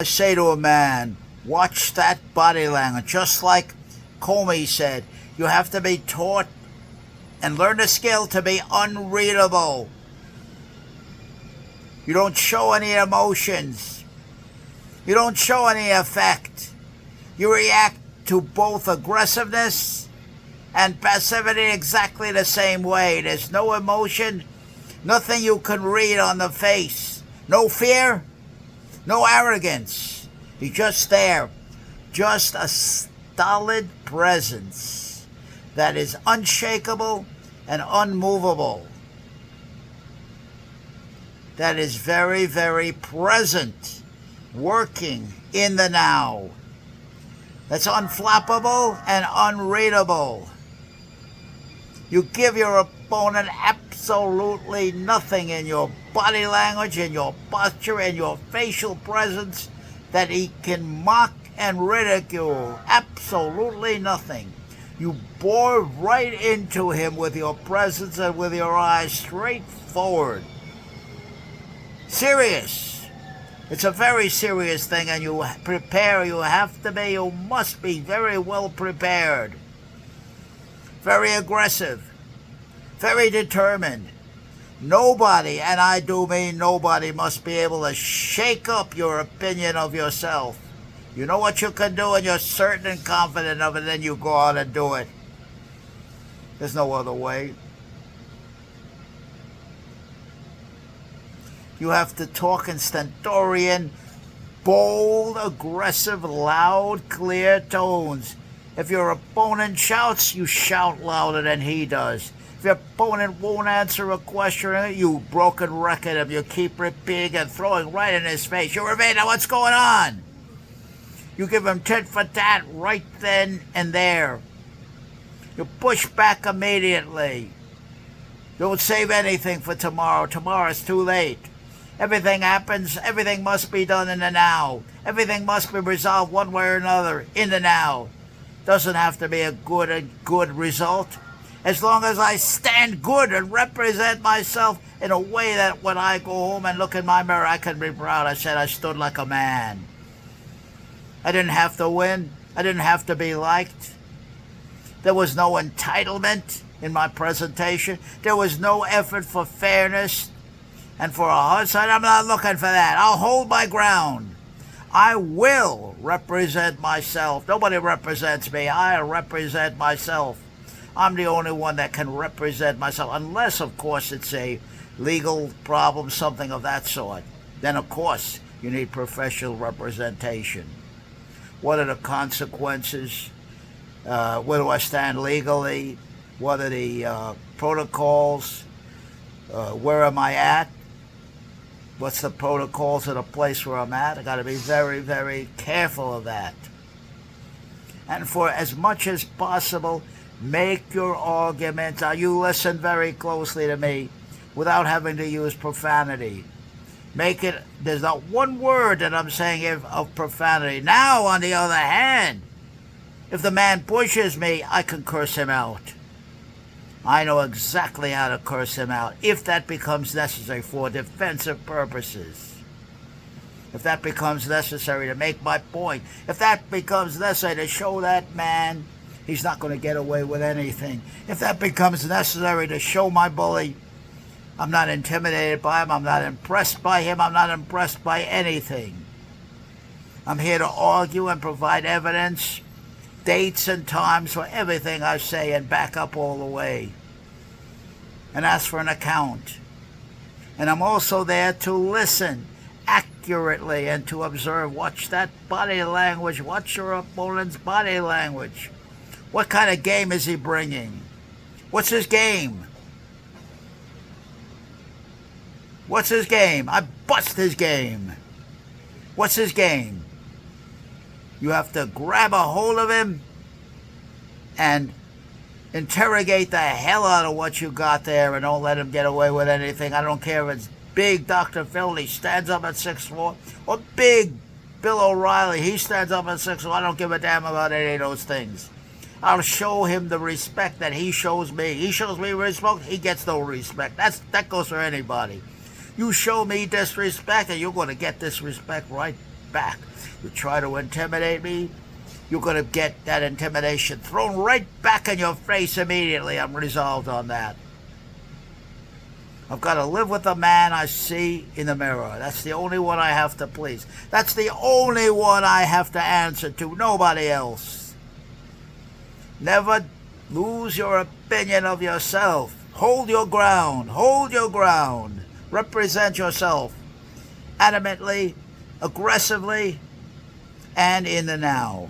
I say to a man, watch that body language. Just like Comey said, you have to be taught and learn a skill to be unreadable. You don't show any emotions. You don't show any affect. You react to both aggressiveness and passivity exactly the same way. There's no emotion, nothing you can read on the face. No fear, no arrogance. He's just there. Just a stolid presence that is unshakable and unmovable. That is very, very present, working in the now. That's unflappable and unreadable. You give your opponent absolutely nothing in your body language, in your posture, in your facial presence that he can mock and ridicule. Absolutely nothing. You bore right into him with your presence and with your eyes straight forward. Serious. It's a very serious thing, and you prepare. You must be very well prepared. Very aggressive. Very determined. Nobody, and I do mean nobody, must be able to shake up your opinion of yourself. You know what you can do, and you're certain and confident of it, then you go out and do it. There's no other way. You have to talk in stentorian, bold, aggressive, loud, clear tones. If your opponent shouts, you shout louder than he does. If your opponent won't answer a question, you broken record him. You keep repeating and throwing right in his face. You repeat, now what's going on? You give him tit for tat right then and there. You push back immediately. Don't save anything for tomorrow. Tomorrow's too late. Everything happens. Everything must be done in the now. Everything must be resolved one way or another in the now. Doesn't have to be a good result. As long as I stand good and represent myself in a way that when I go home and look in my mirror, I can be proud. I said I stood like a man. I didn't have to win. I didn't have to be liked. There was no entitlement in my presentation. There was no effort for fairness and for a hard side. I'm not looking for that. I'll hold my ground. I will represent myself. Nobody represents me. I represent myself. I'm the only one that can represent myself, unless, of course, it's a legal problem, something of that sort. Then, of course, you need professional representation. What are the consequences? Where do I stand legally? What are the protocols? Where am I at? What's the protocols of the place where I'm at? I got to be very, very careful of that. And for as much as possible, make your arguments. Now, you listen very closely to me without having to use profanity. Make it, there's not one word that I'm saying of profanity. Now, on the other hand, if the man pushes me, I can curse him out. I know exactly how to curse him out if that becomes necessary for defensive purposes. If that becomes necessary to make my point. If that becomes necessary to show that man he's not going to get away with anything. If that becomes necessary to show my bully I'm not intimidated by him, I'm not impressed by him, I'm not impressed by anything. I'm here to argue and provide evidence, dates and times for everything I say and back up all the way. And ask for an account. And I'm also there to listen accurately and to observe. Watch that body language. Watch your opponent's body language. What kind of game is he bringing? What's his game? What's his game? I bust his game. What's his game? You have to grab a hold of him and interrogate the hell out of what you got there and don't let him get away with anything. I don't care if it's big Dr. Phil, he stands up at 6'4", or big Bill O'Reilly, he stands up at 6'4". I don't give a damn about any of those things. I'll show him the respect that he shows me. He shows me respect, he gets no respect. That goes for anybody. You show me disrespect, and you're going to get disrespect right back. You try to intimidate me, you're going to get that intimidation thrown right back in your face immediately. I'm resolved on that. I've got to live with the man I see in the mirror. That's the only one I have to please. That's the only one I have to answer to, nobody else. Never lose your opinion of yourself. Hold your ground. Hold your ground. Represent yourself adamantly, aggressively, and in the now.